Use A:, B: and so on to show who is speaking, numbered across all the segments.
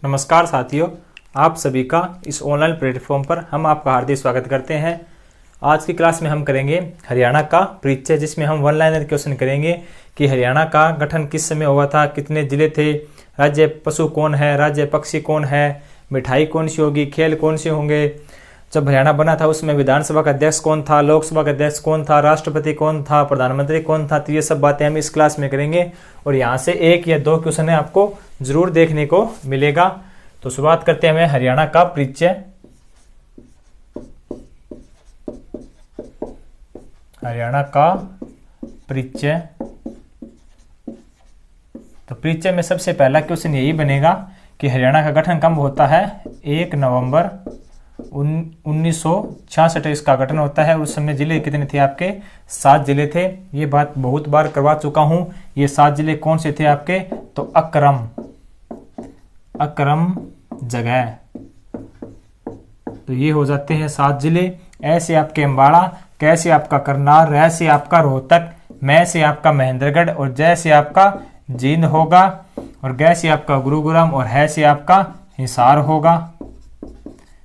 A: नमस्कार साथियों, आप सभी का इस ऑनलाइन प्लेटफॉर्म पर हम आपका हार्दिक स्वागत करते हैं। आज की क्लास में हम करेंगे हरियाणा का परिचय, जिसमें हम वन लाइनर क्वेश्चन करेंगे कि हरियाणा का गठन किस समय हुआ था, कितने जिले थे, राज्य पशु कौन है, राज्य पक्षी कौन है, मिठाई कौन सी होगी, खेल कौन से होंगे, जब हरियाणा बना था उसमें विधानसभा का अध्यक्ष कौन था, लोकसभा का अध्यक्ष कौन था, राष्ट्रपति कौन था, प्रधानमंत्री कौन था। तो ये सब बातें हम इस क्लास में करेंगे और यहाँ से एक या दो क्वेश्चन आपको जरूर देखने को मिलेगा। तो शुरुआत करते हैं हमें हरियाणा का परिचय। हरियाणा का परिचय, तो परिचय में सबसे पहला क्वेश्चन यही बनेगा कि हरियाणा का गठन कब होता है। 1 नवंबर 1966 इसका गठन होता है। उस समय जिले कितने थे आपके? 7 जिले थे। ये बात बहुत बार करवा चुका हूं। ये 7 जिले कौन से थे आपके? तो अक्रम जगह, तो ये हो जाते हैं 7 जिले। ऐसे आपके अम्बाड़ा, कैसे आपका करनाल, रह से आपका रोहतक, मैं से आपका महेंद्रगढ़ और जय से आपका जींद होगा और गै से आपका गुरुग्राम और है से आपका हिसार होगा।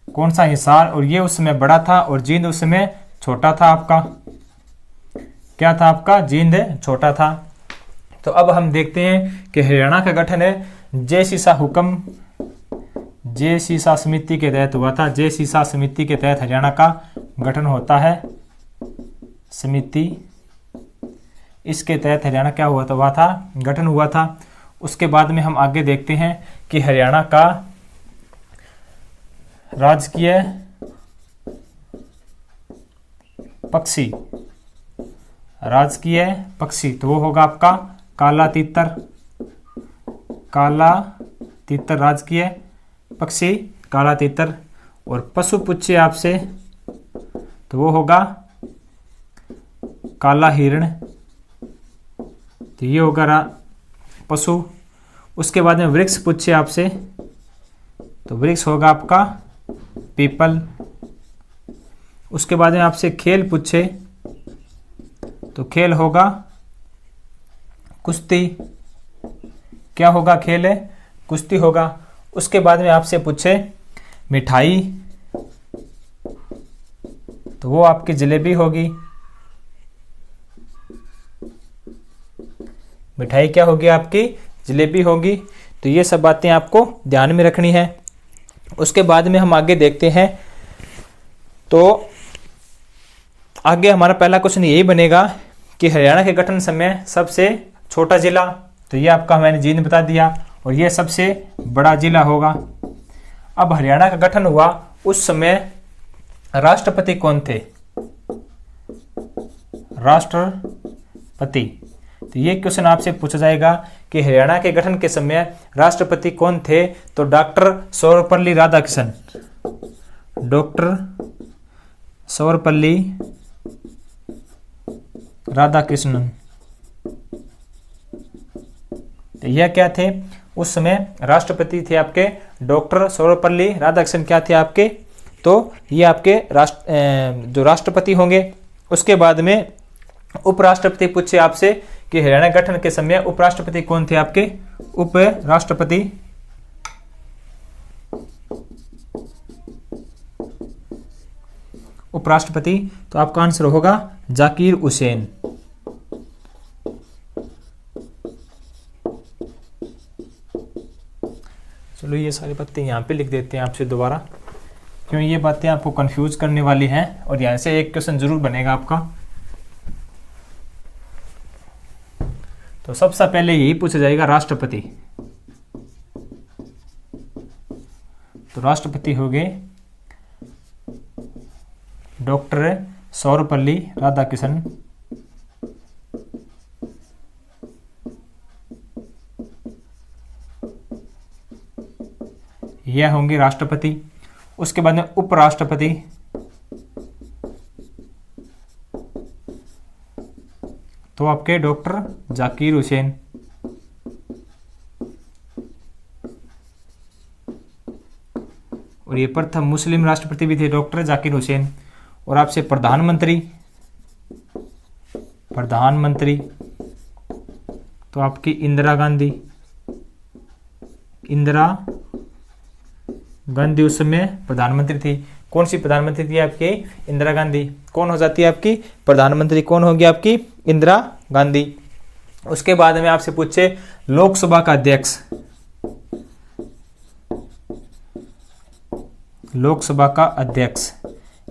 A: कौन सा? हिसार। और ये उस समय बड़ा था और जींद उस समय छोटा था आपका। क्या था आपका? जींद छोटा था। तो अब हम देखते हैं कि हरियाणा का गठन है जय सीसा हुक्म, जय सीसा समिति के तहत हुआ था। जय सीसा समिति के तहत हरियाणा का गठन होता है। समिति, इसके तहत हरियाणा क्या हुआ था? गठन हुआ था। उसके बाद में हम आगे देखते हैं कि हरियाणा का राजकीय पक्षी, राजकीय पक्षी तो वो होगा आपका काला तीतर। काला तीतर राजकीय पक्षी, काला तीतर। और पशु पूछे आपसे तो वो होगा काला हिरण, तो ये होगा पशु। उसके बाद में वृक्ष पूछे आपसे तो वृक्ष होगा आपका पीपल। उसके बाद में आपसे खेल पूछे तो खेल होगा कुश्ती। क्या होगा? खेल है कुश्ती होगा। उसके बाद में आपसे पूछे मिठाई तो वो आपकी जलेबी होगी। मिठाई क्या होगी? आपकी जलेबी होगी। तो ये सब बातें आपको ध्यान में रखनी है। उसके बाद में हम आगे देखते हैं। तो आगे हमारा पहला क्वेश्चन यही बनेगा कि हरियाणा के गठन समय सबसे छोटा जिला, तो ये आपका मैंने जींद बता दिया, और ये सबसे बड़ा जिला होगा। अब हरियाणा का गठन हुआ उस समय राष्ट्रपति कौन थे? राष्ट्रपति, तो ये क्वेश्चन आपसे पूछा जाएगा कि हरियाणा के गठन के समय राष्ट्रपति कौन थे? तो डॉक्टर सर्वपल्ली राधाकृष्णन। डॉक्टर सर्वपल्ली राधाकृष्णन, तो यह क्या थे? उस समय राष्ट्रपति थे आपके डॉक्टर सर्वपल्ली राधाकृष्णन। क्या थे आपके? तो ये आपके जो राष्ट्रपति होंगे। उसके बाद में उपराष्ट्रपति पूछे आपसे कि हरियाणा गठन के समय उपराष्ट्रपति कौन थे आपके? उपराष्ट्रपति, उपराष्ट्रपति, तो आपका आंसर होगा जाकिर हुसैन। चलो ये सारी बातें यहाँ पे लिख देते हैं आपसे दोबारा, क्यों ये बातें आपको कंफ्यूज करने वाली हैं और यहाँ से एक क्वेश्चन जरूर बनेगा आपका। तो सबसे पहले यही पूछा जाएगा राष्ट्रपति। तो राष्ट्रपति हो गए डॉक्टर सर्वपल्ली राधाकृष्णन। यह होंगे राष्ट्रपति। उसके बाद में उपराष्ट्रपति, तो आपके डॉक्टर जाकिर हुसैन। और ये प्रथम मुस्लिम राष्ट्रपति भी थे डॉक्टर जाकिर हुसैन। और आपसे प्रधानमंत्री, प्रधानमंत्री तो आपकी इंदिरा गांधी, इंदिरा गांधी उस समय प्रधानमंत्री थी। कौन सी प्रधानमंत्री थी आपकी? इंदिरा गांधी। कौन हो जाती है आपकी प्रधानमंत्री? कौन होगी आपकी? इंदिरा गांधी। उसके बाद में आपसे पूछे लोकसभा का अध्यक्ष, लोकसभा का अध्यक्ष,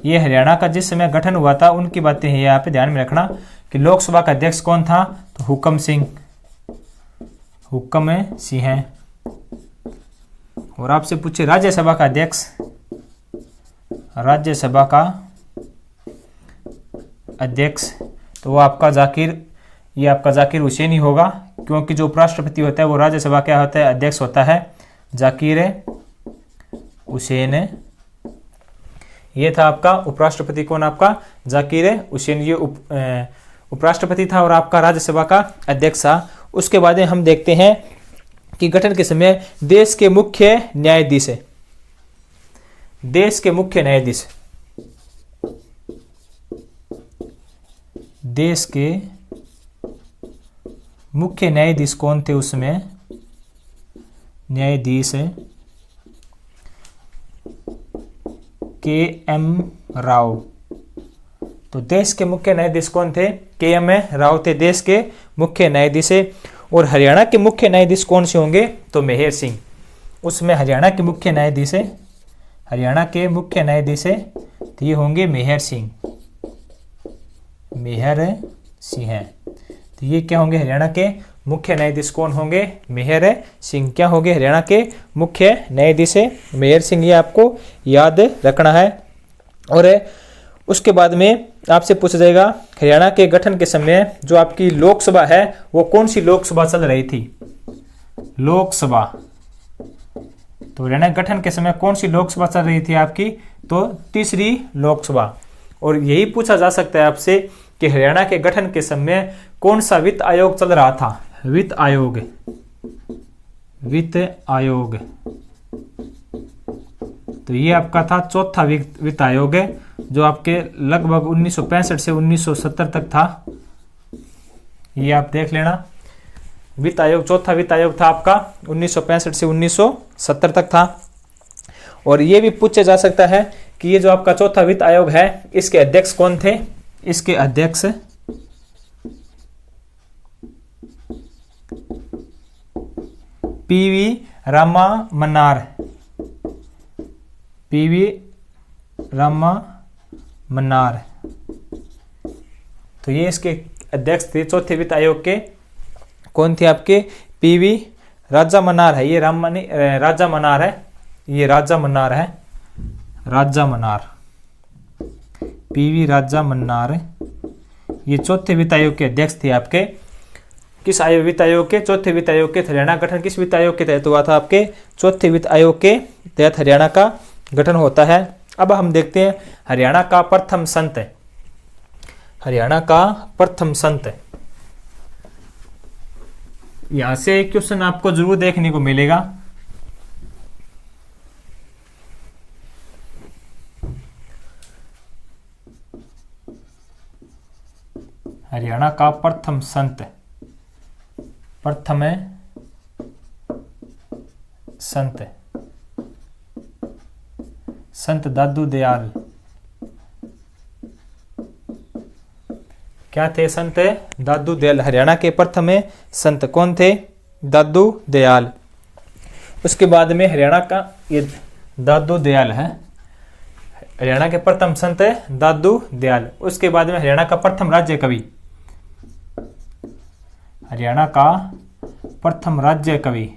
A: ये हरियाणा का जिस समय गठन हुआ था उनकी बातें हैं, यहाँ पे ध्यान में रखना कि लोकसभा का अध्यक्ष कौन था? तो हुक्म सिंह, हुक्म सिंह है। और आपसे पूछे राज्यसभा का अध्यक्ष, राज्यसभा का अध्यक्ष, तो वो आपका जाकिर, ये आपका जाकिर हुसैन ही होगा, क्योंकि जो उपराष्ट्रपति होता है वो राज्यसभा क्या होता है? अध्यक्ष होता है, जाकिर हुसैन। ये था आपका उपराष्ट्रपति, कौन? आपका जाकिर हुसैन, ये उपराष्ट्रपति था और आपका राज्यसभा का अध्यक्ष था। उसके बाद हम देखते हैं कि गठन के समय देश के मुख्य न्यायाधीश, देश के मुख्य न्यायाधीश, देश के मुख्य न्यायाधीश कौन थे उसमें? न्यायाधीश के.एम. राव। तो देश के मुख्य न्यायाधीश कौन थे? के.एम. राव थे देश के मुख्य न्यायाधीश। और हरियाणा के मुख्य न्यायाधीश कौन से होंगे? तो मेहर सिंह। उसमें हरियाणा के मुख्य न्यायाधीश, हरियाणा के मुख्य न्यायाधीश तो ये होंगे मेहर सिंह, मेहर सिंह है। तो ये क्या होंगे? हरियाणा के मुख्य न्यायाधीश कौन होंगे? मेहर सिंह। क्या होंगे? हरियाणा के मुख्य न्यायाधीश मेहर सिंह, ये आपको याद रखना है। और उसके बाद में आपसे पूछा जाएगा हरियाणा के गठन के समय जो आपकी लोकसभा है वो कौन सी लोकसभा चल रही थी? लोकसभा। तो हरियाणा गठन के समय कौन सी लोकसभा चल रही थी आपकी? तो तीसरी लोकसभा। और यही पूछा जा सकता है आपसे कि हरियाणा के गठन के समय कौन सा वित्त आयोग चल रहा था? वित्त आयोग, वित्त आयोग। तो ये आपका था चौथा वित्त आयोग है, जो आपके लगभग 1965 से 1970 तक था। ये आप देख लेना, वित्त आयोग, चौथा वित्त आयोग था आपका 1965 से 1970 तक था। और ये भी पूछा जा सकता है कि ये जो आपका चौथा वित्त आयोग है इसके अध्यक्ष कौन थे? इसके अध्यक्ष पीवी रामामन्नार, पीवी रामामन्नार। तो ये इसके अध्यक्ष थे चौथे वित्त आयोग के। कौन थे आपके? पीवी राजामन्नार है, ये राजामन्नार है, ये राजामन्नार है, राजामन्नार, पीवी राजामन्नार। ये चौथे वित्त आयोग के अध्यक्ष थे आपके। किस आयोग? वित्त आयोग के, चौथे वित्त आयोग के। हरियाणा गठन किस वित्त आयोग के तहत हुआ था? आपके चौथे वित्त आयोग के तहत हरियाणा का गठन होता है। अब हम देखते हैं हरियाणा का प्रथम संत, हरियाणा का प्रथम संत। यहां से क्वेश्चन आपको जरूर देखने को मिलेगा। हरियाणा का प्रथम संत, प्रथम संत, संत दादू दयाल। क्या थे? संत दादू दयाल। हरियाणा के प्रथम संत कौन थे? दादू दयाल। उसके बाद में हरियाणा का ये दादू दयाल है, हरियाणा के प्रथम संत दादू दयाल। उसके बाद में हरियाणा का प्रथम राज्य कवि, हरियाणा का प्रथम राज्य कवि,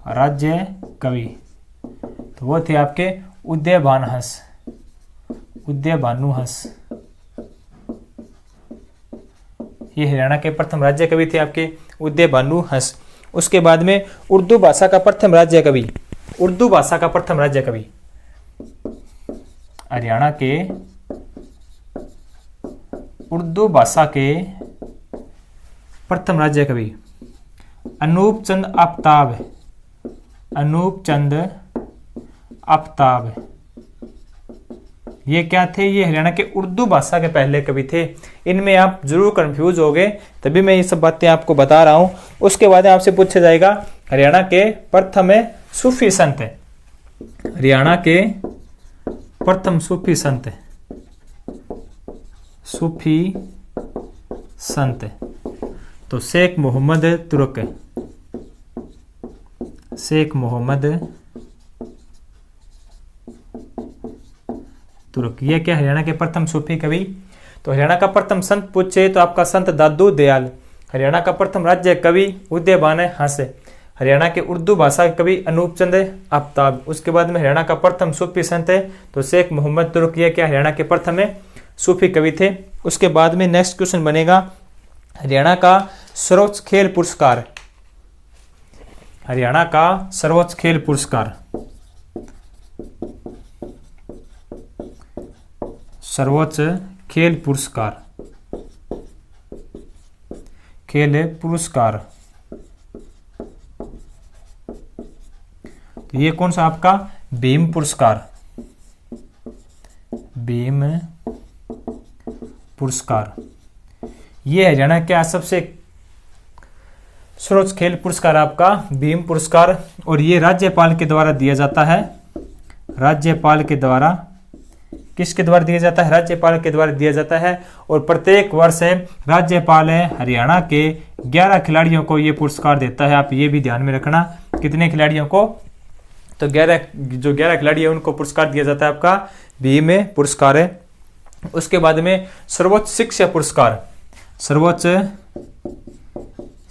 A: राज्य कवि तो वो थे आपके उदयभानुहंस, उदयभानुहंस। ये हरियाणा के प्रथम राज्य कवि थे आपके उदयभानुहंस। उसके बाद में उर्दू भाषा का प्रथम राज्य कवि, उर्दू भाषा का प्रथम राज्य कवि हरियाणा के उर्दू भाषा के प्रथम राज्य कवि अनूप चंद आफ्ताब, अनूप चंद आफ्ताब। ये क्या थे? ये हरियाणा के उर्दू भाषा के पहले कवि थे। इनमें आप जरूर कंफ्यूज हो गए, तभी मैं ये सब बातें आपको बता रहा हूं। उसके बाद आपसे पूछा जाएगा हरियाणा के प्रथम सूफी संत, हरियाणा के प्रथम सूफी संत, सूफी संत तो शेख मोहम्मद तुर्क, शेख मोहम्मद तुर्क। ये क्या हरियाणा के प्रथम सूफी कवि। तो हरियाणा का प्रथम संत पूछे तो आपका संत दादू दयाल। हरियाणा का प्रथम राज्य कवि उदयभान हंस। हरियाणा के उर्दू भाषा के कवि अनूप चंद आफ्ताब। उसके बाद में हरियाणा का प्रथम सूफी संत है तो शेख मोहम्मद तुर्क। ये क्या हरियाणा के प्रथम सूफी कवि थे। उसके बाद में नेक्स्ट क्वेश्चन बनेगा हरियाणा का सर्वोच्च खेल पुरस्कार। हरियाणा का सर्वोच्च खेल पुरस्कार, सर्वोच्च खेल पुरस्कार, खेल पुरस्कार तो ये कौन सा आपका भीम पुरस्कार, भीम पुरस्कार। ये हरियाणा क्या सबसे सर्वोच्च खेल पुरस्कार आपका भीम पुरस्कार। और ये राज्यपाल के द्वारा दिया जाता है, राज्यपाल के द्वारा, किसके द्वारा दिया जाता है, राज्यपाल के द्वारा दिया जाता है। और प्रत्येक वर्ष राज्यपाल हरियाणा के 11 खिलाड़ियों को ये पुरस्कार देता है। आप ये भी ध्यान में रखना कितने खिलाड़ियों को, तो 11 खिलाड़ी है उनको पुरस्कार दिया जाता है आपका भीम पुरस्कार है। उसके बाद में सर्वोच्च शिक्षा पुरस्कार, सर्वोच्च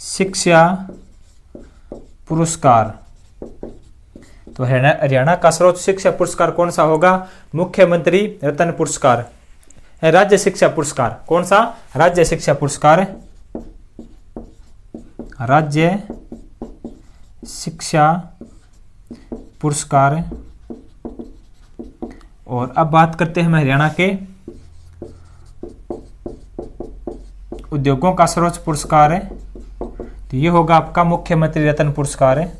A: शिक्षा पुरस्कार तो हरियाणा का सर्वोच्च शिक्षा पुरस्कार कौन सा होगा, मुख्यमंत्री रत्न पुरस्कार, राज्य शिक्षा पुरस्कार। कौन सा, राज्य शिक्षा पुरस्कार, राज्य शिक्षा पुरस्कार। और अब बात करते हैं हम हरियाणा के उद्योगों का सर्वोच्च पुरस्कार है तो ये होगा आपका मुख्यमंत्री रत्न पुरस्कार है,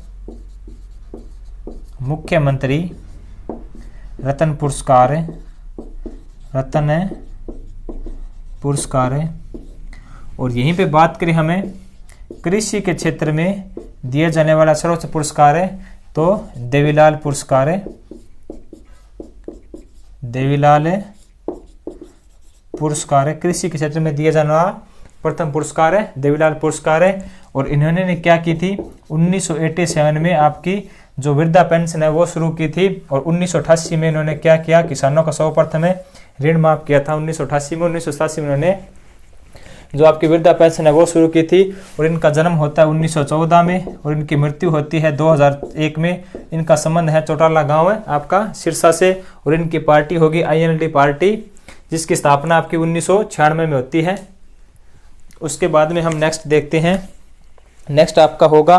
A: मुख्यमंत्री रत्न पुरस्कार है, रत्न पुरस्कार है। और यहीं पे बात करें हमें कृषि के क्षेत्र में दिया जाने वाला सर्वोच्च पुरस्कार है तो देवीलाल पुरस्कार है, देवीलाल पुरस्कार है। कृषि के क्षेत्र में दिया जाने वाला प्रथम पुरस्कार है देवीलाल पुरस्कार है। और इन्होंने ने क्या की थी 1987 में आपकी जो वृद्धा पेंशन है वो शुरू की थी। और 1988 में इन्होंने क्या किया, किसानों का सर्वप्रथम ऋण माफ किया था 1988 में। 1987 में इन्होंने जो आपकी वृद्धा पेंशन है वो शुरू की थी। और इनका जन्म होता है 1914 में और इनकी मृत्यु होती है 2001 में। इनका संबंध है चौटाला गांव है आपका सिरसा से। और इनकी पार्टी होगी INLD पार्टी जिसकी स्थापना आपकी 1996 में होती है। उसके बाद में हम नेक्स्ट देखते हैं, नेक्स्ट आपका होगा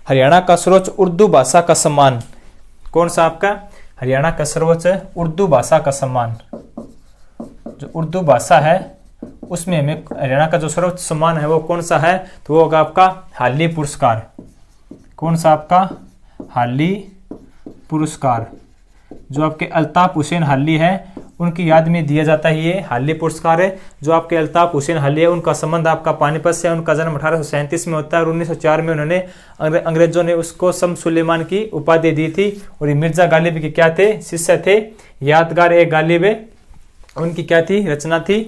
A: हरियाणा का सर्वोच्च उर्दू भाषा का सम्मान। कौन सा आपका, हरियाणा का सर्वोच्च उर्दू भाषा का सम्मान। जो उर्दू भाषा है उसमें हमें हरियाणा का जो सर्वोच्च सम्मान है वो कौन सा है, तो वो होगा आपका हाली पुरस्कार। कौन सा आपका, हाली पुरस्कार। जो आपके अल्ताफ हुसैन हाली है उनकी याद में दिया जाता है ये हाली पुरस्कार है। जो आपके अल्ताफ हुसैन हाली है उनका संबंध आपका पानीपत से है। उनका जन्म 1837 में होता है और 1904 में उन्होंने अंग्रेजों ने उसको शम्स सुलेमान की उपाधि दी थी। और ये मिर्जा गालिब के क्या थे, शिष्य थे। यादगार ए गालिब उनकी क्या थी, रचना थी।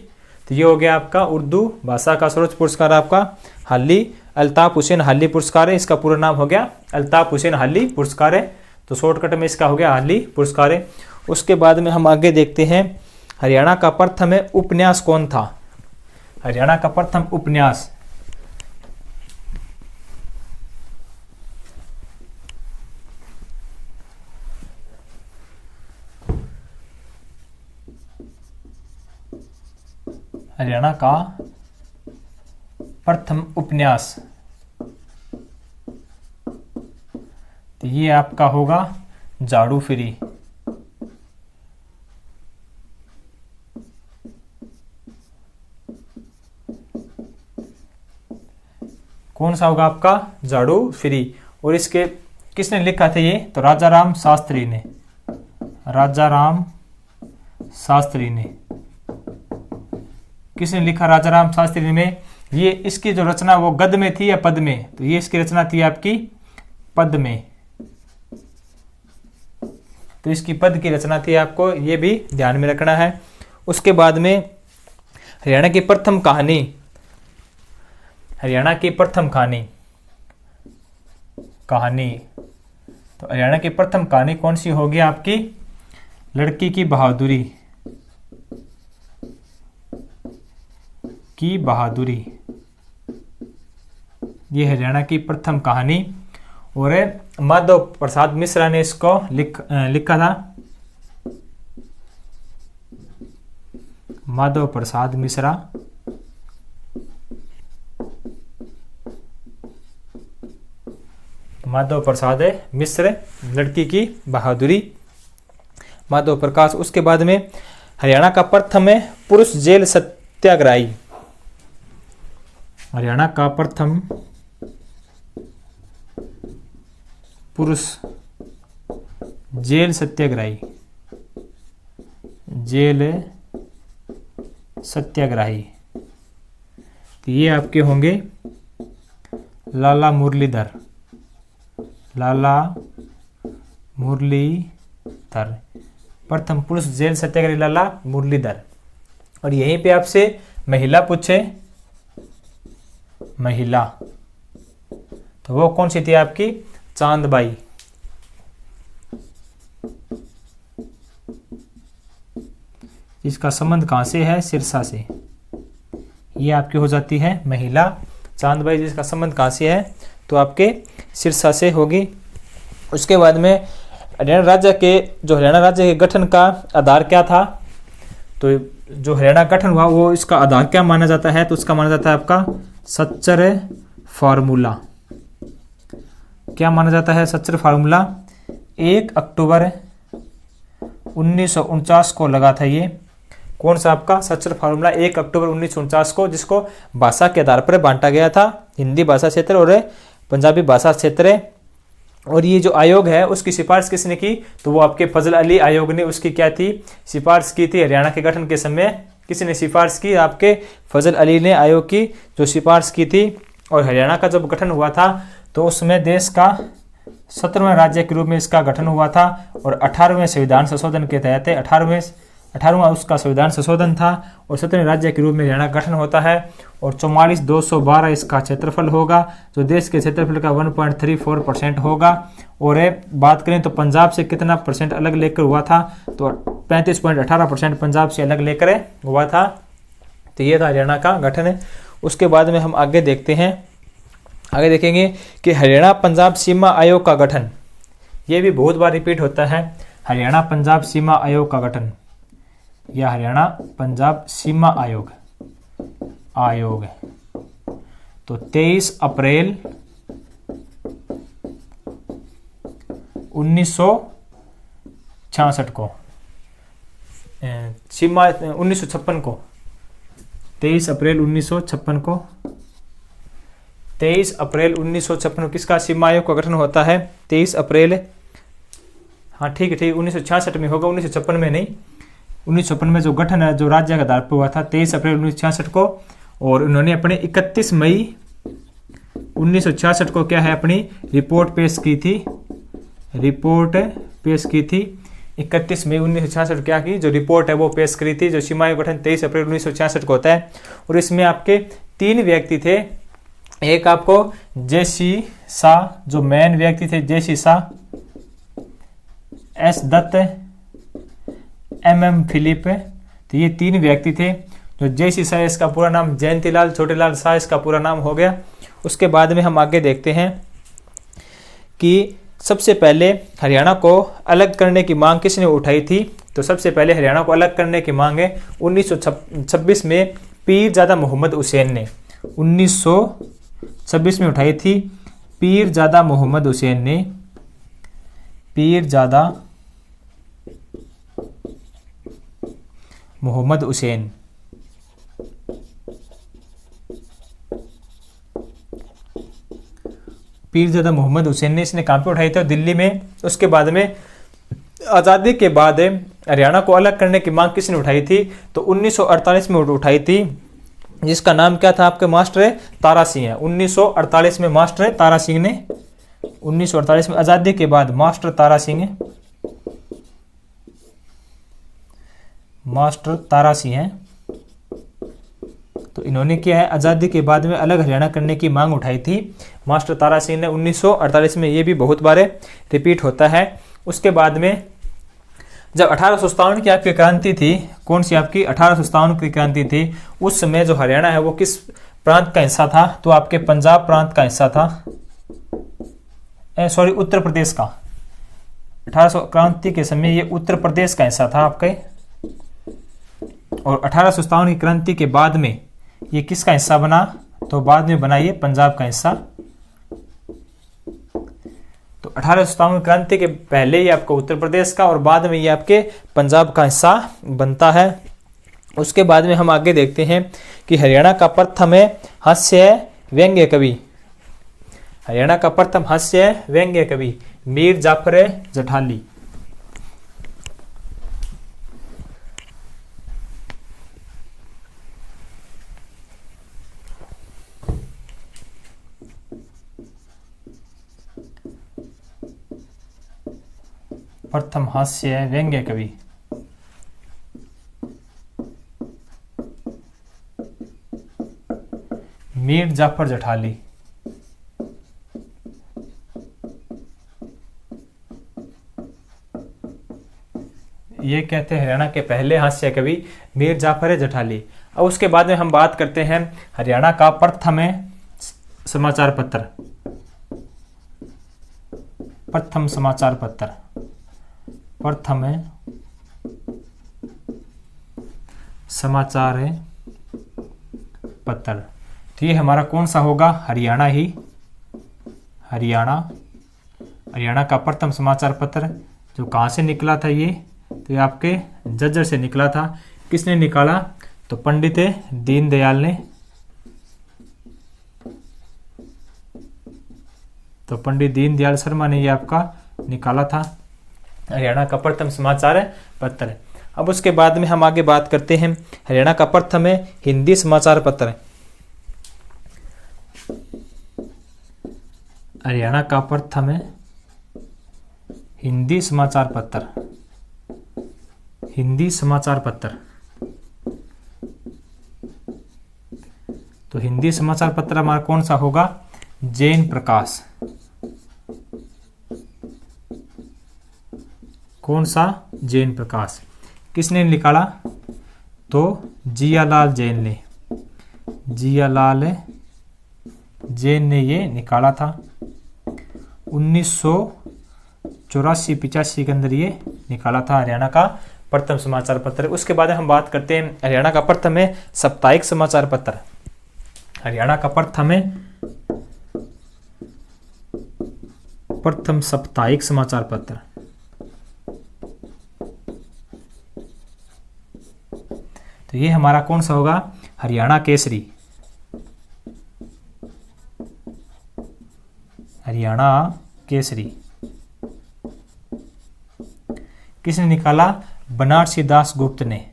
A: तो ये हो गया आपका उर्दू भाषा का सर्वोच्च पुरस्कार आपका हाली अल्ताफ हुसैन हाली पुरस्कार है। इसका पूरा नाम हो गया अल्ताफ हुसैन हाली पुरस्कार है। तो शॉर्टकट में इसका हो गया हाली पुरस्कार है। उसके बाद में हम आगे देखते हैं हरियाणा का प्रथम उपन्यास कौन था। हरियाणा का प्रथम उपन्यास, हरियाणा का प्रथम उपन्यास तो ये आपका होगा झाड़ू फिरी। कौन सा होगा आपका, झाड़ू फिरी। और इसके किसने लिखा था ये, तो राजा राम शास्त्री ने, राजा राम शास्त्री ने। किसने लिखा, राजा राम शास्त्री ने। ये इसकी जो रचना वो गद्य में थी या पद में, तो ये इसकी रचना थी आपकी पद में। तो इसकी पद की रचना थी, आपको ये भी ध्यान में रखना है। उसके बाद में हरियाणा की प्रथम कहानी, हरियाणा की प्रथम कहानी तो हरियाणा की प्रथम कहानी कौन सी होगी आपकी? लड़की की बहादुरी ये हरियाणा की प्रथम कहानी। और माधव प्रसाद मिश्रा ने इसको लिखा था। माधव प्रसाद मिश्रा लड़की की बहादुरी, माधव प्रकाश। उसके बाद में हरियाणा का प्रथम पुरुष जेल सत्याग्रही, हरियाणा का प्रथम पुरुष जेल सत्याग्रही, तो ये आपके होंगे लाला मुरलीधर, प्रथम पुरुष जेल सत्याग्रही लाला मुरलीधर। और यहीं पे आपसे महिला पूछे, महिला तो वो कौन सी थी आपकी? चांदबाई। इसका संबंध कहां से है? सिरसा से। ये आपकी हो जाती है महिला चांदबाई, जिसका संबंध कहां से है? तो आपके सिरसा से होगी। उसके बाद में हरियाणा राज्य के गठन का आधार क्या था? तो जो हरियाणा गठन हुआ वो इसका आधार क्या माना जाता है? तो उसका माना जाता है आपका सच्चर फार्मूला। क्या माना जाता है? सच्चर फार्मूला। 1 अक्टूबर 1949 को लगा था ये। कौन सा आपका? सच्चर फार्मूला 1 अक्टूबर 1949 को, जिसको भाषा के आधार पर बांटा गया था, हिंदी भाषा क्षेत्र और पंजाबी भाषा क्षेत्र। और ये जो आयोग है उसकी सिफारिश किसने की? तो वो आपके फजल अली आयोग ने उसकी क्या थी? सिफारिश की थी। हरियाणा के गठन के समय किसने सिफारिश की? आपके फजल अली ने आयोग की जो सिफारिश की थी। और हरियाणा का जब गठन हुआ था तो उसमें देश का 17वें राज्य के रूप में इसका गठन हुआ था। और 18वें संविधान संशोधन के तहत 18वां उसका संविधान संशोधन था और 17वें राज्य के रूप में हरियाणा गठन होता है। और 44,212 इसका क्षेत्रफल होगा, जो देश के क्षेत्रफल का 1.34% होगा। और बात करें तो पंजाब से कितना परसेंट अलग लेकर हुआ था? तो 35.18% पंजाब से अलग लेकर हुआ था। तो ये था हरियाणा का गठन। उसके बाद में हम आगे देखते हैं, आगे देखेंगे कि हरियाणा पंजाब सीमा आयोग का गठन। ये भी बहुत बार रिपीट होता है, हरियाणा पंजाब सीमा आयोग का गठन या हरियाणा पंजाब सीमा आयोग। तो 23 अप्रैल 1966 को, सीमा 1956 को, 23 अप्रैल 1956 को, 23 अप्रैल 1956 को किसका सीमा आयोग का गठन होता है? 23 अप्रैल, हाँ ठीक है 1966 में होगा, 1956 में नहीं। 1956 में जो गठन है जो राज्य का आधार पर हुआ था 23 अप्रैल 1966 को। और उन्होंने अपने 31 मई 1966 को क्या है अपनी रिपोर्ट पेश की थी। 31 मई 1966 क्या की जो रिपोर्ट है वो पेश करी थी, जो सीमा आयोग गठन 23 अप्रैल 1966 को होता है। और इसमें आपके 3 व्यक्ति थे। एक आपको जेसी शाह, जो मेन व्यक्ति थे J C Shah, S Dutt, MM Philip. तो ये 3 व्यक्ति थे। जो जेसी शाह इसका पूरा नाम जयंतीलाल छोटेलाल शाह इसका पूरा नाम हो गया। उसके बाद में हम आगे देखते हैं कि सबसे पहले हरियाणा को अलग करने की मांग किसने उठाई थी? तो सबसे पहले हरियाणा को अलग करने की मांग है 1926 में पीरजादा मोहम्मद हुसैन ने 1926 में उठाई थी। पीरजादा मोहम्मद हुसैन ने, पीरजादा मोहम्मद हुसैन, पीरजादा मोहम्मद हुसैन ने इसने कहां पे उठाई थी? दिल्ली में। उसके बाद में आज़ादी के बाद हरियाणा को अलग करने की मांग किसने उठाई थी? तो 1948 में उठाई थी, जिसका नाम क्या था आपके? मास्टर तारा सिंह है। 1948 में मास्टर तारा सिंह ने, 1948 में आज़ादी के बाद मास्टर तारा सिंह मास्टर तारा सिंह हैं। तो इन्होंने क्या है, आज़ादी के बाद में अलग हरियाणा करने की मांग उठाई थी मास्टर तारा सिंह ने 1948 में। ये भी बहुत बार रिपीट होता है। उसके बाद में जब 1857 की आपकी क्रांति थी, कौन सी आपकी 1857 की क्रांति थी, उस समय जो हरियाणा है वो किस प्रांत का हिस्सा था, तो आपके पंजाब प्रांत का हिस्सा था, सॉरी उत्तर प्रदेश का। 1800 क्रांति के समय ये उत्तर प्रदेश का हिस्सा था आपके। और 1857 की क्रांति के बाद में ये किसका हिस्सा बना, तो बाद में बना ये पंजाब का हिस्सा। तो 1857 क्रांति के पहले ये आपका उत्तर प्रदेश का और बाद में ये आपके पंजाब का हिस्सा बनता है। उसके बाद में हम आगे देखते हैं कि हरियाणा का प्रथम हास्य व्यंग्य कवि, हरियाणा का प्रथम हास्य व्यंग्य कवि मीर जाफर जठाली। प्रथम हास्य व्यंग्य कवि मीर जाफर जठाली। ये कहते हैं हरियाणा के पहले हास्य कवि मीर जाफर जठाली। अब उसके बाद में हम बात करते हैं हरियाणा का प्रथम समाचार पत्र, प्रथम समाचार पत्र, प्रथम समाचार पत्र। तो ये हमारा कौन सा होगा, हरियाणा ही, हरियाणा का प्रथम समाचार पत्र जो कहाँ से निकला था ये, तो ये आपके झज्जर से निकला था। किसने निकाला, तो पंडित दीनदयाल ने। तो पंडित दीनदयाल शर्मा ने ये आपका निकाला था हरियाणा का प्रथम समाचार पत्र। अब उसके बाद में हम आगे बात करते हैं हरियाणा का प्रथम हिंदी समाचार पत्र, हरियाणा का प्रथम हिंदी समाचार पत्र, हिंदी समाचार पत्र। तो हिंदी समाचार पत्र हमारा कौन सा होगा, जैन प्रकाश। कौन सा, जैन प्रकाश। किसने निकाला, तो जियालाल जैन ने, जियालाल जैन ने ये निकाला था 1984-85 के अंदर ये निकाला था हरियाणा का प्रथम समाचार पत्र। उसके बाद हम बात करते हैं हरियाणा का प्रथम साप्ताहिक समाचार पत्र, हरियाणा का प्रथम साप्ताहिक समाचार पत्र। तो ये हमारा कौन सा होगा, हरियाणा केसरी, हरियाणा केसरी। किसने निकाला, बनारसी दास गुप्त ने।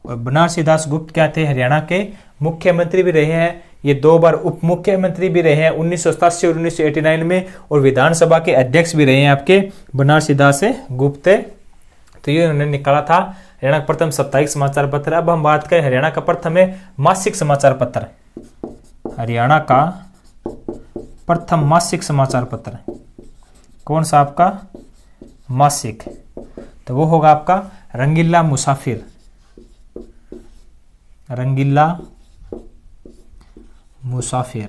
A: और बनारसी दास गुप्त क्या थे, हरियाणा के मुख्यमंत्री भी रहे हैं, ये 2 बार उप मुख्यमंत्री भी रहे हैं 1987 और 1989 में, और विधानसभा के अध्यक्ष भी रहे हैं आपके बनारसी दास गुप्त। तो ये उन्होंने निकाला था हरियाणा का प्रथम साप्ताहिक समाचार पत्र। अब हम बात करें हरियाणा का प्रथम मासिक समाचार पत्र, हरियाणा का प्रथम मासिक समाचार पत्र कौन सा आपका, मासिक। तो वो होगा आपका रंगीला मुसाफिर, रंगीला मुसाफिर।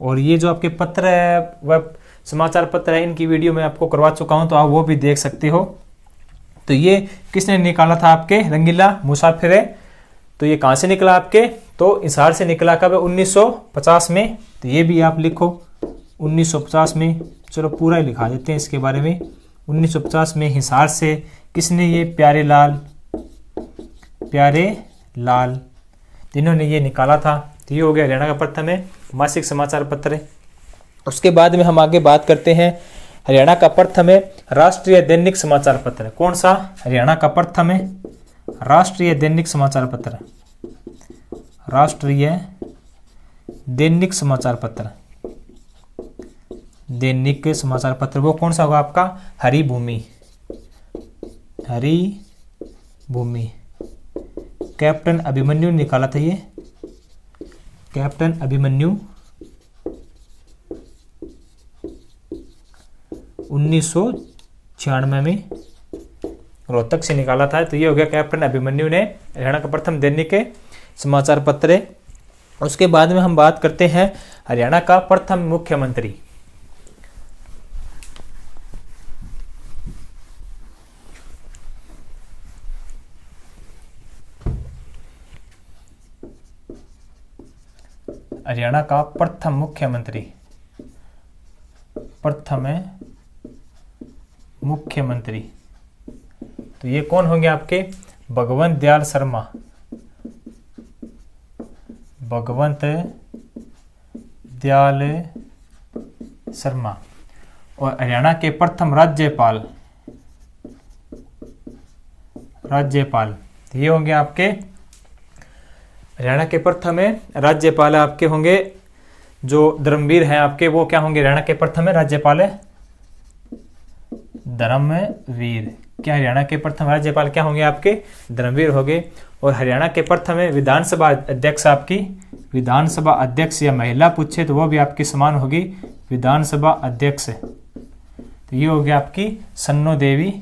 A: और ये जो आपके पत्र है वह समाचार पत्र है, इनकी वीडियो मैं आपको करवा चुका हूं, तो आप वो भी देख सकते हो। तो ये किसने निकाला था आपके, रंगीला मुसाफिर है। तो ये कहां से निकला आपके, तो हिसार से निकला कब, 1950 में। तो ये भी आप लिखो 1950 में। चलो पूरा ही लिखा देते हैं इसके बारे में। 1950 में हिसार से किसने, ये प्यारे लाल जिन्होंने ये निकाला था। तो ये हो गया हरियाणा का प्रथम मासिक समाचार पत्र। उसके बाद में हम आगे बात करते हैं हरियाणा का प्रथम राष्ट्रीय दैनिक समाचार पत्र। कौन सा, हरियाणा का प्रथम राष्ट्रीय दैनिक समाचार पत्र, राष्ट्रीय दैनिक समाचार पत्र, दैनिक समाचार पत्र वो कौन सा होगा आपका? हरिभूमि, हरिभूमि। कैप्टन अभिमन्यु ने निकाला था ये, कैप्टन अभिमन्यु 1996 में रोहतक से निकाला था। तो ये हो गया कैप्टन अभिमन्यु ने हरियाणा का प्रथम दैनिक समाचार पत्र। उसके बाद में हम बात करते हैं हरियाणा का प्रथम मुख्यमंत्री। हरियाणा का प्रथम मुख्यमंत्री, प्रथम मुख्यमंत्री तो ये कौन होंगे आपके? भगवंत दयाल शर्मा, भगवंत दयाल शर्मा। और हरियाणा के प्रथम राज्यपाल, राज्यपाल तो ये होंगे आपके हरियाणा के प्रथम राज्यपाल आपके होंगे जो धर्मवीर हैं आपके, वो क्या होंगे? हरियाणा के प्रथम राज्यपाल है धर्मवीर। क्या हरियाणा के प्रथम राज्यपाल क्या होंगे आपके? धर्मवीर होंगे। और हरियाणा के प्रथम विधानसभा अध्यक्ष आपकी, विधानसभा अध्यक्ष या महिला पूछे तो वो भी आपकी समान होगी, विधानसभा अध्यक्ष। तो ये हो गया आपकी सन्नो देवी,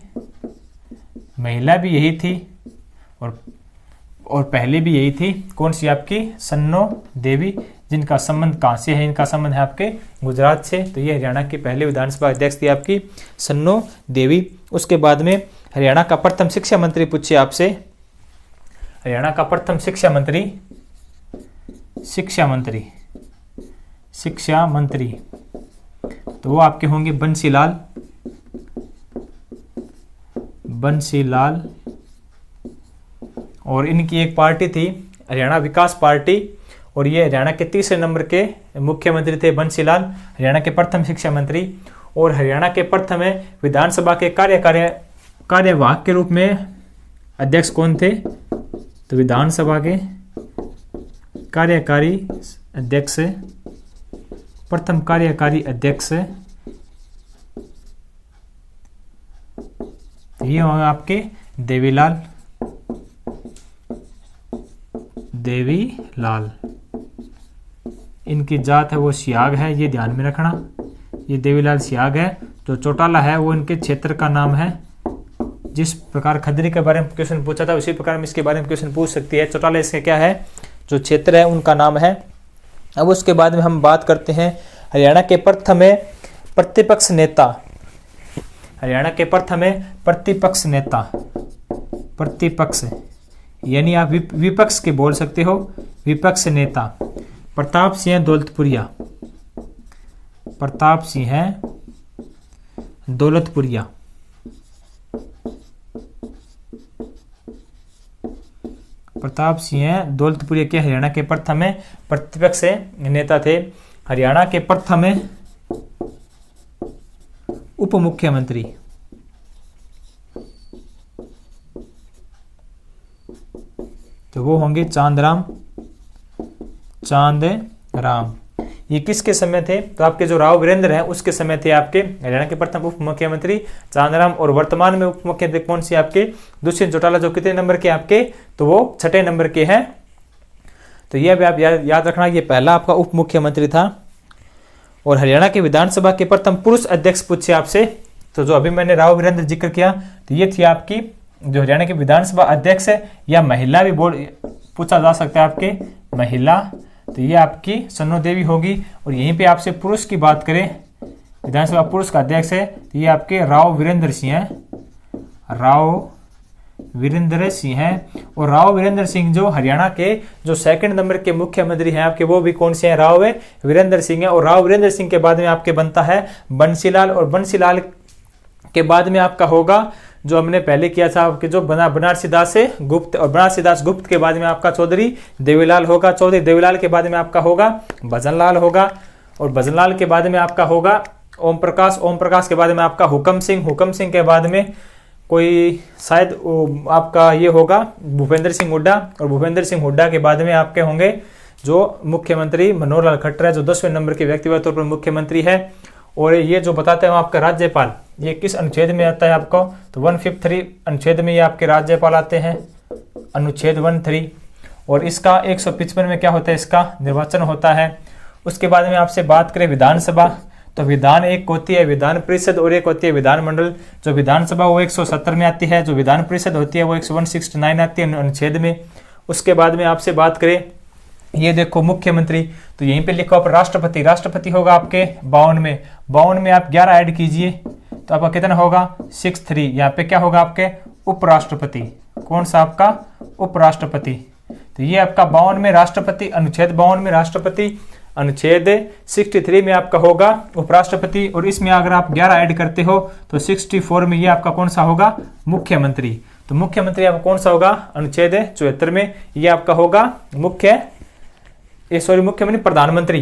A: महिला भी यही थी और पहले भी यही थी। कौन सी आपकी? सन्नो देवी, जिनका संबंध कहाँ से है? इनका संबंध है आपके गुजरात से। तो ये हरियाणा की पहले विधानसभा अध्यक्ष थी आपकी सन्नो देवी। उसके बाद में हरियाणा का प्रथम शिक्षा मंत्री पूछिए आपसे, हरियाणा का प्रथम शिक्षा मंत्री, शिक्षा मंत्री, शिक्षा मंत्री तो वो आपके होंगे बंसीलाल, बंसीलाल। और इनकी एक पार्टी थी हरियाणा विकास पार्टी, और ये हरियाणा के तीसरे नंबर के मुख्यमंत्री थे बंसीलाल, हरियाणा के प्रथम शिक्षा मंत्री। और हरियाणा के प्रथम विधानसभा के कार्यवाहक के रूप में अध्यक्ष कौन थे? तो विधानसभा के कार्यकारी अध्यक्ष, प्रथम कार्यकारी अध्यक्ष ये होंगे आपके देवीलाल, देवीलाल। इनकी जात है वो सियाग है, ये ध्यान में रखना, ये देवीलाल सियाग है। जो चौटाला है वो इनके क्षेत्र का नाम है। जिस प्रकार खदरी के बारे में क्वेश्चन पूछा था उसी प्रकार में इसके बारे में क्वेश्चन पूछ सकती है। चौटाला इसके क्या है? जो क्षेत्र है उनका नाम है। अब उसके बाद में हम बात करते हैं हरियाणा के प्रथम प्रतिपक्ष नेता, हरियाणा के प्रथम प्रतिपक्ष नेता, प्रतिपक्ष यानी आप विपक्ष के बोल सकते हो, विपक्ष नेता प्रताप सिंह दौलतपुरिया, प्रताप सिंह दौलतपुरिया। प्रताप सिंह दौलतपुरिया के हरियाणा के प्रथम प्रतिपक्ष नेता थे। हरियाणा के प्रथम उप मुख्यमंत्री, तो वो होंगे चांदराम, चांदराम। ये किसके समय थे? तो आपके जो राव वीरेंद्र हैं उसके समय थे आपके हरियाणा के प्रथम उप मुख्यमंत्री चांदराम। और वर्तमान में उप मुख्यमंत्री कौन सी आपके? दुष्यंत चौटाला, जो कितने नंबर के आपके? तो वो 6ठे नंबर के हैं। तो ये भी आप याद रखना, ये पहला आपका उप मुख्यमंत्री था। और हरियाणा के विधानसभा के प्रथम पुरुष अध्यक्ष पूछे आपसे, तो जो अभी मैंने राव वीरेंद्र जिक्र किया, तो ये थी आपकी जो हरियाणा के विधानसभा अध्यक्ष है, या महिला भी पूछा जा सकता है आपके महिला, तो ये आपकी सन्नो देवी होगी। और यहीं पे आपसे पुरुष की बात करें, विधानसभा पुरुष का अध्यक्ष है, तो ये आपके राव वीरेंद्र सिंह है, राव वीरेंद्र सिंह है। और राव वीरेंद्र सिंह जो हरियाणा के जो सेकंड नंबर के मुख्यमंत्री हैं आपके, वो भी कौन से हैं? राव वीरेंद्र सिंह है। और राव वीरेंद्र सिंह के बाद में आपके बनता है बंसीलाल, और बंसीलाल के बाद में आपका होगा जो हमने पहले किया था आपके जो बनारसी दास गुप्त, और बनारसी दास गुप्त के बाद में आपका चौधरी देवीलाल होगा। चौधरी देवीलाल के बाद में आपका होगा भजनलाल होगा, और भजनलाल के बाद में आपका होगा ओम प्रकाश, ओम प्रकाश के बाद में आपका हुकम सिंह, हुकम सिंह के बाद में कोई शायद आपका ये होगा भूपेंद्र सिंह हुड्डा, और भूपेंद्र सिंह हुड्डा के बाद में आपके होंगे जो मुख्यमंत्री मनोहर लाल खट्टर है, जो 10वें नंबर के व्यक्तिगत तौर पर मुख्यमंत्री है। और ये जो बताते हैं आपका राज्यपाल, ये किस अनुच्छेद में आता है आपको, तो 153 अनुच्छेद में ये आपके राज्यपाल आते हैं, अनुच्छेद 13। और इसका 155 में क्या होता है, इसका निर्वाचन होता है। उसके बाद में आपसे बात करें विधानसभा, तो विधान एक होती है विधान परिषद और एक होती है विधानमंडल। जो विधानसभा वो 170 में आती है, जो विधान परिषद होती है वो 169 आती है अनुच्छेद में। उसके बाद में आपसे बात करें, ये देखो मुख्यमंत्री, तो यहीं पे लिखो आप राष्ट्रपति, राष्ट्रपति होगा आपके 52 में, 52 में आप 11 ऐड कीजिए तो आपका कितना होगा 63। यहाँ पे क्या होगा आपके उपराष्ट्रपति, कौन सा आपका उपराष्ट्रपति। तो ये आपका 52 में राष्ट्रपति, अनुच्छेद 52 में राष्ट्रपति, अनुच्छेद 63 में आपका होगा उपराष्ट्रपति। और इसमें अगर आप 11 ऐड करते हो तो 64 में ये आपका कौन सा होगा मुख्यमंत्री। तो मुख्यमंत्री आपका कौन सा होगा अनुच्छेद 74 में, ये आपका होगा मुख्यमंत्री प्रधानमंत्री,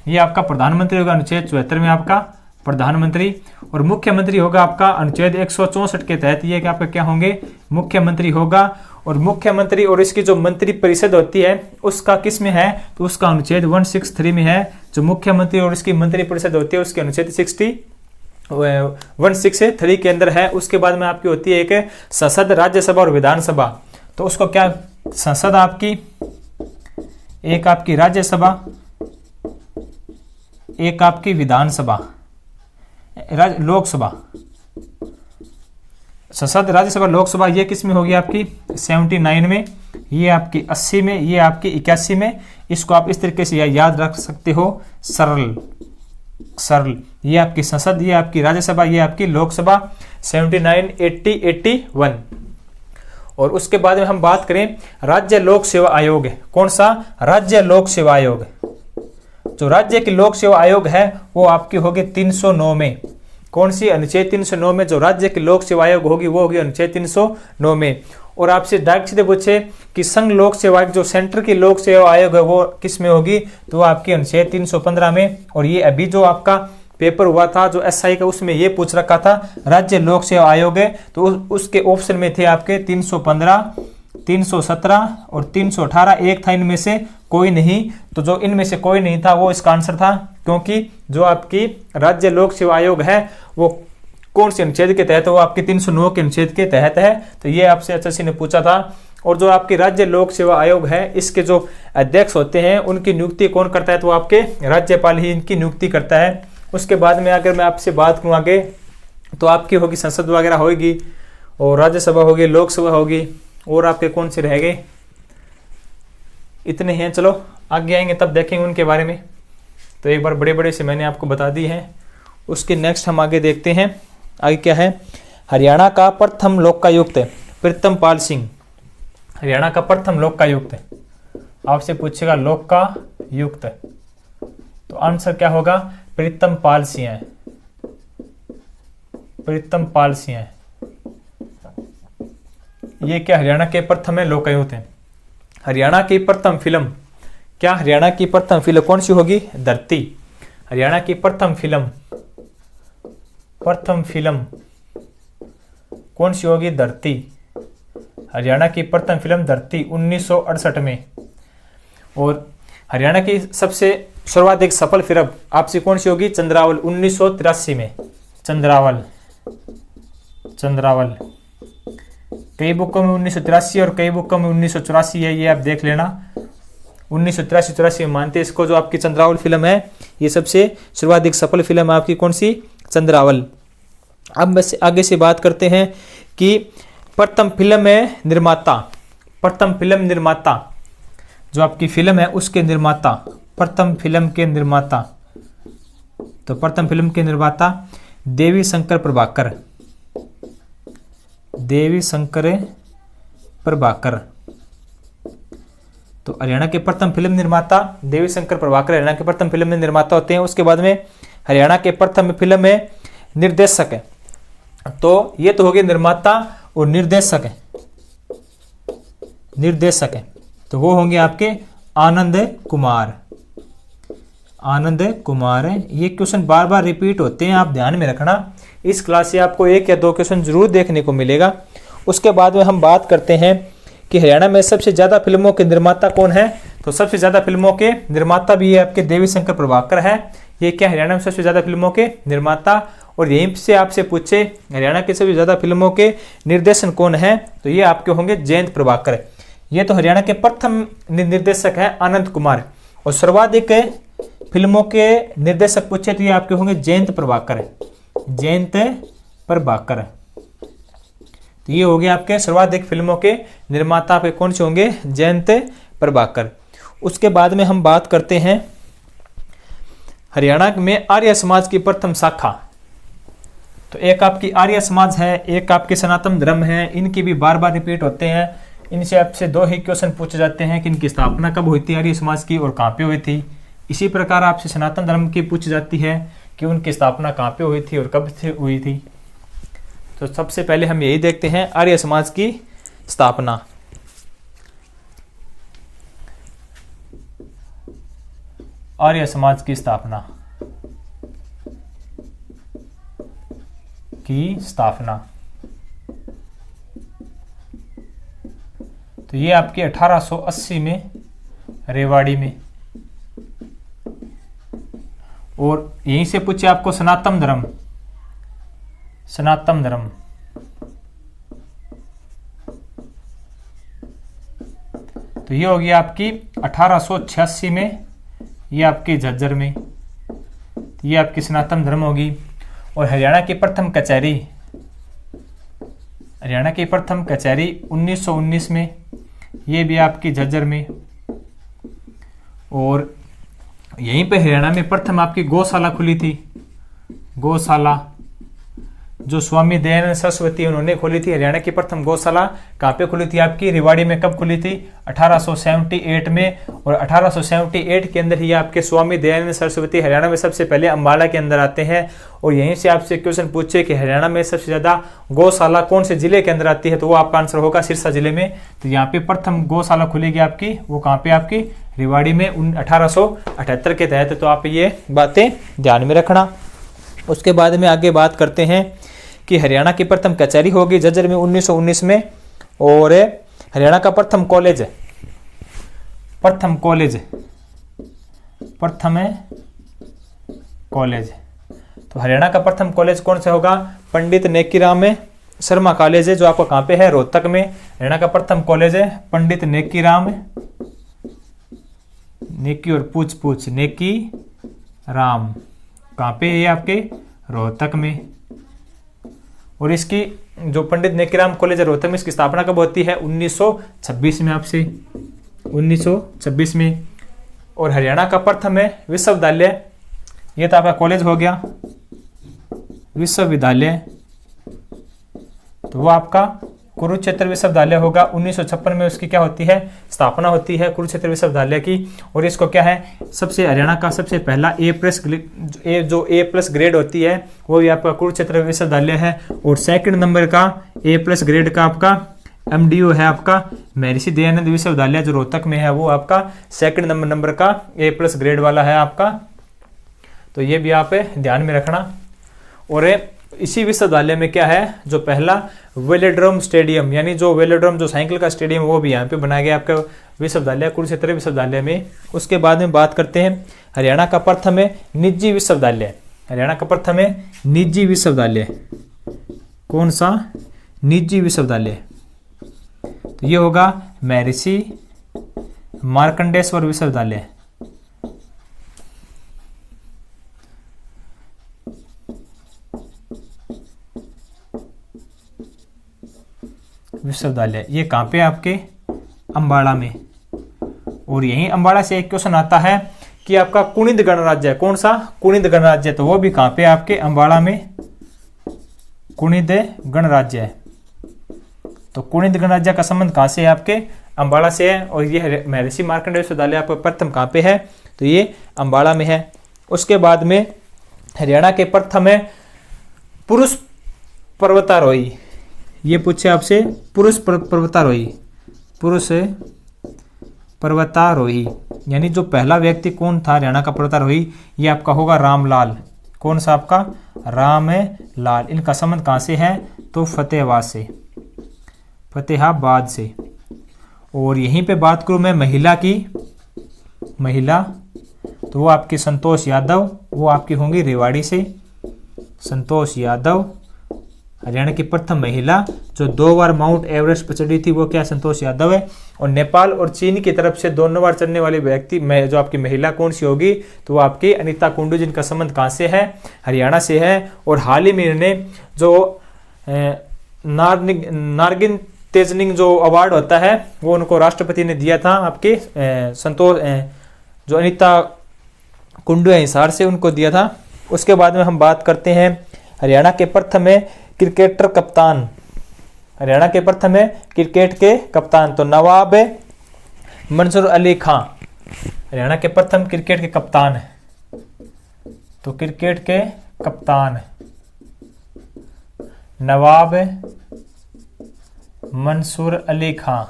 A: ये आपका प्रधानमंत्री होगा अनुच्छेद 74 में आपका प्रधानमंत्री। और मुख्यमंत्री होगा आपका अनुच्छेद 164 के तहत, ये कि आपका क्या होंगे मुख्यमंत्री होगा। और मुख्यमंत्री और इसकी जो मंत्री परिषद होती है उसका किस में है, तो उसका अनुच्छेद 163 में है। जो मुख्यमंत्री और इसकी मंत्री परिषद होती है उसके अनुच्छेद 163 के अंदर है। उसके बाद में आपकी होती है एक संसद, राज्यसभा और विधानसभा। तो उसको क्या, संसद आपकी, एक आपकी राज्यसभा, एक आपकी विधानसभा, लोकसभा। संसद, राज्यसभा, लोकसभा ये किस में होगी आपकी 79 में, ये आपकी 80 में, ये आपकी 81 में। इसको आप इस तरीके से याद रख सकते हो, सरल। ये आपकी संसद, ये आपकी राज्यसभा, ये आपकी लोकसभा, 79, 80, 81। और उसके बाद में हम बात करें राज्य लोक सेवा आयोग, कौन सा राज्य लोक सेवा आयोग। जो राज्य की लोक सेवा आयोग है वो आपकी होगी 309 में, कौन सी अनुच्छेद 309 में जो राज्य की लोक सेवा आयोग होगी वो होगी अनुच्छेद 309 में। और आपसे डायरेक्ट सीधे पूछे कि संघ लोक सेवा आयोग, जो सेंटर की लोक सेवा आयोग है वो किस में होगी, तो वो आपकी अनुच्छेद 315 में। और ये अभी जो आपका पेपर हुआ था जो SI का, उसमें ये पूछ रखा था राज्य लोक सेवा आयोग है, तो उसके ऑप्शन में थे आपके 315, 317 और 318, एक था इनमें से कोई नहीं। तो जो इनमें से कोई नहीं था वो इसका आंसर था, क्योंकि जो आपकी राज्य लोक सेवा आयोग है वो कौन से अनुच्छेद के तहत है, वो आपके 309 के अनुच्छेद के तहत है। तो ये आपसे HSC ने पूछा था। और जो आपकी राज्य लोक सेवा आयोग है इसके जो अध्यक्ष होते हैं उनकी नियुक्ति कौन करता है, तो आपके राज्यपाल ही इनकी नियुक्ति करता है। उसके बाद में अगर मैं आपसे बात करूँ आगे, तो आपकी होगी संसद वगैरह होगी, और राज्यसभा होगी, लोकसभा होगी, और आपके कौन से रह गए, इतने हैं। चलो आगे आएंगे तब देखेंगे उनके बारे में। तो एक बार बड़े बड़े से मैंने आपको बता दी हैं। उसके नेक्स्ट हम आगे देखते हैं, आगे क्या है। हरियाणा का प्रथम लोकायुक्त प्रीतमपाल सिंह, हरियाणा का प्रथम लोकायुक्त, आपसे पूछेगा लोकायुक्त, तो आंसर क्या होगा प्रीतमपाल सिंह है, प्रीतमपाल सिंह है। ये क्या हरियाणा के प्रथम है लोकायुक्त है। हरियाणा की प्रथम फिल्म, क्या हरियाणा की प्रथम फिल्म कौन सी होगी, धरती। हरियाणा की प्रथम फिल्म कौन सी होगी, धरती। हरियाणा की प्रथम फिल्म धरती 1968 में। और हरियाणा की सबसे सर्वाधिक सफल फिल्म आपसी कौन सी होगी, चंद्रावल 1983 में। चंद्रावल कई बुकों में 1983 और कई बुकों में 1984 है, ये आप देख लेना। 1983 में मानते हैं इसको। जो आपकी चंद्रावल फिल्म है ये सबसे सर्वाधिक सफल फिल्म है आपकी कौन सी, चंद्रावल। अब बस आगे से बात करते हैं कि प्रथम फिल्म निर्माता, जो आपकी फिल्म है उसके निर्माता, प्रथम फिल्म के निर्माता। तो प्रथम फिल्म के निर्माता देवी शंकर प्रभाकर। तो हरियाणा के प्रथम फिल्म निर्माता देवी शंकर प्रभाकर हरियाणा के प्रथम फिल्म में निर्माता होते हैं। उसके बाद में हरियाणा के प्रथम फिल्म में निर्देशक है, तो ये तो हो गए निर्माता और निर्देशक है, तो वो होंगे आपके आनंद कुमार है। ये क्वेश्चन बार बार रिपीट होते हैं, आप ध्यान में रखना। इस क्लास से आपको 1 या 2 क्वेश्चन जरूर देखने को मिलेगा। उसके बाद में हम बात करते हैं कि हरियाणा में सबसे ज्यादा फिल्मों के निर्माता कौन है, तो सबसे ज्यादा फिल्मों के निर्माता भी ये आपके देवी शंकर प्रभाकर है। ये क्या हरियाणा में सबसे ज्यादा फिल्मों के निर्माता। और यहीं से आपसे पूछे हरियाणा के सबसे ज्यादा फिल्मों के निर्देशन कौन है, तो ये आपके होंगे जयंत प्रभाकर। ये तो हरियाणा के प्रथम निर्देशक है आनंद कुमार। और सर्वाधिक फिल्मों के निर्देशक पूछे तो ये आपके होंगे जयंत प्रभाकर, जयंत प्रभाकर। तो ये हो गया आपके सर्वाधिक फिल्मों के निर्माता आपके कौन से होंगे, जयंत प्रभाकर। उसके बाद में हम बात करते हैं हरियाणा में आर्य समाज की प्रथम शाखा। तो एक आपकी आर्य समाज है, एक आपके सनातन धर्म है। इनकी भी बार बार रिपीट होते हैं। इनसे आपसे दो ही क्वेश्चन पूछे जाते हैं कि इनकी स्थापना कब हुई थी आर्य समाज की और कहाँ पे हुई थी। इसी प्रकार आपसे सनातन धर्म की पूछी जाती है कि उनकी स्थापना कहाँ पे हुई थी और कब से हुई थी। तो सबसे पहले हम यही देखते हैं आर्य समाज की स्थापना। आर्य समाज की स्थापना तो ये आपकी 1880 में रेवाड़ी में। और यहीं से पूछे आपको सनातन धर्म, सनातन धर्म तो ये होगी आपकी 1886 में, ये आपकी झज्जर में। तो ये आपकी सनातन धर्म होगी। और हरियाणा की प्रथम कचहरी, हरियाणा की प्रथम कचहरी 1919 में, ये भी आपकी झज्जर में। और यहीं पे हरियाणा में प्रथम आपकी गौशाला खुली थी, गौशाला जो स्वामी दयानंद सरस्वती उन्होंने खोली थी। हरियाणा की प्रथम गौशाला कहाँ पे खुली थी आपकी, रेवाड़ी में। कब खुली थी, 1878 में। और 1878 के अंदर ही आपके स्वामी दयानंद सरस्वती हरियाणा में सबसे पहले अम्बाला के अंदर आते हैं। और यहीं से आपसे क्वेश्चन पूछे कि हरियाणा में सबसे ज्यादा गौशाला कौन से जिले के अंदर आती है, तो वो आपका आंसर होगा सिरसा जिले में। तो यहाँ पे प्रथम गौशाला खुलेगी आपकी, वो कहाँ पे आपकी, रेवाड़ी में 1878 के तहत। तो आप ये बातें ध्यान में रखना। उसके बाद में आगे बात करते हैं कि हरियाणा की प्रथम कचहरी होगी झज्जर में 1919 में। और हरियाणा का प्रथम कॉलेज, प्रथम कॉलेज तो हरियाणा का प्रथम कॉलेज कौन सा होगा, पंडित नेकीराम शर्मा कॉलेज है, जो आपका कहाँ पे है, रोहतक में। हरियाणा का प्रथम कॉलेज है पंडित नेकीराम, नेकी और पूछ नेकी राम, कहाँ पे है ये आपके, रोहतक में। और इसकी जो पंडित नेकीराम कॉलेज है रोहतक में, इसकी स्थापना कब होती है, 1926 में, आपसे 1926 में। और हरियाणा का प्रथम है विश्वविद्यालय, ये तो आपका कॉलेज हो गया, विश्वविद्यालय तो वो आपका कुरुक्षेत्र विश्वविद्यालय होगा। 1956 में उसकी क्या होती है, स्थापना होती है कुरुक्षेत्र विश्वविद्यालय की। और इसको क्या है, सबसे हरियाणा का सबसे पहला A+ ग्रेड होती है, वो भी आपका कुरुक्षेत्र विश्वविद्यालय है। और सेकंड नंबर का A+ ग्रेड का आपका MDU है आपका महर्षि दयानंद विश्वविद्यालय, जो रोहतक में है, वो आपका सेकंड नंबर का A+ ग्रेड वाला है आपका। तो ये भी आप ध्यान में रखना। और इसी विश्वविद्यालय में क्या है, जो पहला वेलोड्रोम स्टेडियम, यानी जो वेलोड्रोम जो साइकिल का स्टेडियम, वो भी यहाँ पे बनाया गया आपका विश्वविद्यालय, कुरुक्षेत्र विश्वविद्यालय में। उसके बाद में बात करते हैं हरियाणा का प्रथम है निजी विश्वविद्यालय। हरियाणा का प्रथम है निजी विश्वविद्यालय, कौन सा, निजी विश्वविद्यालय तो ये होगा महर्षि मार्कंडेश्वर विश्वविद्यालय। विश्वविद्यालय ये कहाँ पे आपके, अम्बाड़ा में। और यहीं अम्बाड़ा से एक क्वेश्चन आता है कि आपका कुणिद गणराज्य, कौन सा, कुणिद गणराज्य, तो वो भी कहाँ पे आपके, अम्बाड़ा में कुणिद गणराज्य। तो कुणिद गणराज्य का संबंध कहाँ से है, आपके अम्बाड़ा से है। और ये महर्षि मार्कंडेय विश्वविद्यालय आपका प्रथम कहाँ पे है, तो ये अम्बाड़ा में है। उसके बाद में हरियाणा के प्रथम है पुरुष पर्वतारोही, ये पूछे आपसे पुरुष पर्वतारोही, पुरुष पर्वतारोही यानी जो पहला व्यक्ति कौन था हरियाणा का पर्वतारोही, ये आपका होगा रामलाल, कौन सा आपका, रामलाल। इनका संबंध कहाँ से है, तो फतेहाबाद से। और यहीं पे बात करूं मैं महिला की, महिला, तो वो आपकी संतोष यादव, वो आपकी होंगी रेवाड़ी से। संतोष यादव हरियाणा की प्रथम महिला जो 2 बार माउंट एवरेस्ट पर चढ़ी थी, वो क्या संतोष यादव है। और नेपाल और चीन की तरफ से दोनों बार चढ़ने वाली व्यक्ति में जो आपकी महिला कौन सी होगी, तो वो आपकी अनीता कुंडू, जिनका संबंध कहाँ से है, हरियाणा से है। और हाल ही में इन्होंने जो नारगिन तेजनिंग जो अवार्ड होता है वो उनको राष्ट्रपति ने दिया था, आपके संतोष जो अनीता कुंडू है हिसार से, उनको दिया था। उसके बाद में हम बात करते हैं हरियाणा के प्रथम क्रिकेटर कप्तान, हरियाणा के प्रथम क्रिकेट के कप्तान, तो नवाब मंसूर अली खां हरियाणा के प्रथम क्रिकेट के कप्तान है। तो क्रिकेट के कप्तान नवाब मंसूर अली खां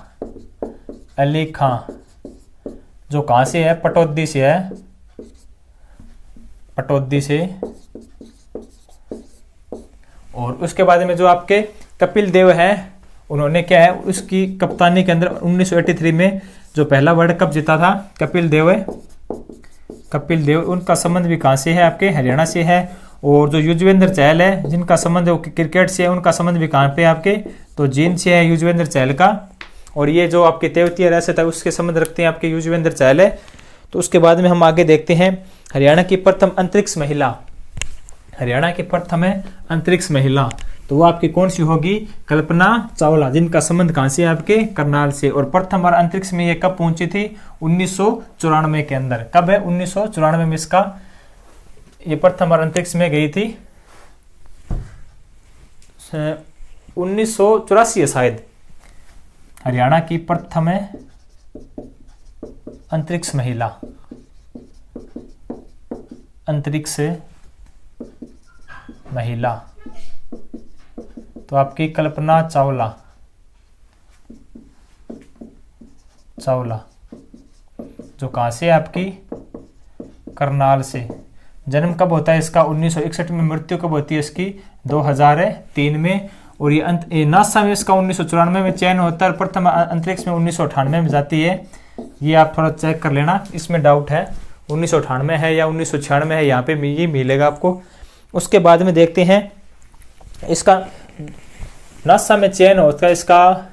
A: जो कहाँ से है, पटौदी से है, पटौदी से। और उसके बाद में जो आपके कपिल देव हैं, उन्होंने क्या है, उसकी कप्तानी के अंदर 1983 में जो पहला वर्ल्ड कप जीता था, कपिल देव, उनका संबंध भी कहाँ से है, आपके हरियाणा से है। और जो युजवेंद्र चहल है, जिनका संबंध क्रिकेट से है, उनका संबंध भी कहाँ पे आपके, तो जींद से है युजवेंद्र चहल का। और ये जो आपके तेवतिया रियासत है उसके संबंध रखते हैं आपके युजवेंद्र चहल है। तो उसके बाद में हम आगे देखते हैं हरियाणा की प्रथम अंतरिक्ष महिला, हरियाणा की प्रथम है अंतरिक्ष महिला, तो वो आपकी कौन सी होगी, कल्पना चावला, जिनका संबंध कहाँ से है, आपके करनाल से। और प्रथम बार अंतरिक्ष में ये कब पहुंची थी, 1994 के अंदर। कब है, 1994 में इसका ये प्रथम बार अंतरिक्ष में गई थी, 1984 है शायद। हरियाणा की प्रथम है अंतरिक्ष महिला, अंतरिक्ष महिला, तो आपकी कल्पना चावला, जो कहाँ से है, आपकी करनाल से। जन्म कब होता है इसका, 1961 में। मृत्यु कब होती है इसकी, 2003 में। और ये नासा में इसका 1994 में चयन होता है, प्रथम अंतरिक्ष में 1998 में जाती है। ये आप थोड़ा चेक कर लेना, इसमें डाउट है 1998 है या 1996 है, यहाँ पे ये मिलेगा आपको। उसके बाद में देखते हैं इसका नासा में चयन होता है इसका,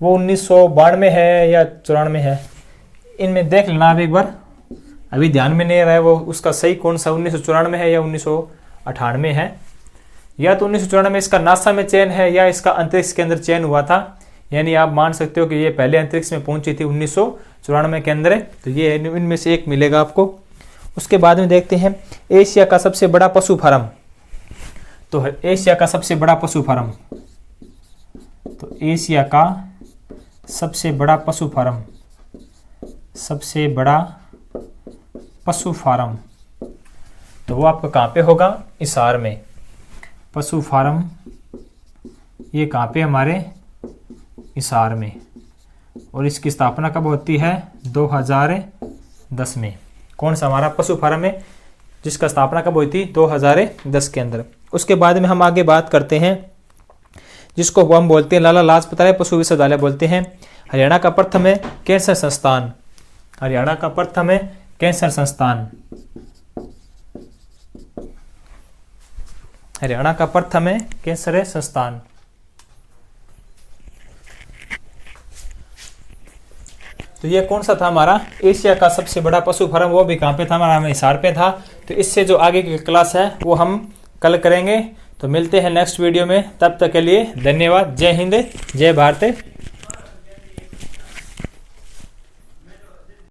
A: वो 1992 है या 94 है, इनमें देख लेना आप एक बार, अभी ध्यान में नहीं आ रहा है वो उसका सही कौन सा, 1994 है या 1998 है। या तो 1994 में इसका नासा में चयन है या इसका अंतरिक्ष के अंदर चयन हुआ था, यानी आप मान सकते हो कि ये पहले अंतरिक्ष में पहुंची थी 1994 के अंदर, तो ये इनमें से एक मिलेगा आपको। उसके बाद में देखते हैं एशिया का सबसे बड़ा पशु फार्म, तो एशिया का सबसे बड़ा पशु फार्म, तो एशिया का सबसे बड़ा पशु फार्म, सबसे बड़ा पशु फार्म, तो वो आपका कहाँ पे होगा, हिसार में। पशु फार्म ये कहाँ पे, हमारे हिसार में। और इसकी स्थापना कब होती है, 2010 में। कौन सा हमारा पशु फार्म है जिसका स्थापना कब हुई थी, 2010 के अंदर। उसके बाद में हम आगे बात करते हैं जिसको हम बोलते हैं लाला लाजपत राय पशु विश्वविद्यालय बोलते हैं। हरियाणा का प्रथम है कैंसर संस्थान, हरियाणा का प्रथम है कैंसर संस्थान, हरियाणा का प्रथम है कैंसर संस्थान। तो ये कौन सा था हमारा, एशिया का सबसे बड़ा पशु फार्म, वो भी कहाँ पे था, हमारा हिसार पे था। तो इससे जो आगे की क्लास है वो हम कल करेंगे। तो मिलते हैं नेक्स्ट वीडियो में, तब तक के लिए धन्यवाद। जय हिंद, जय भारत।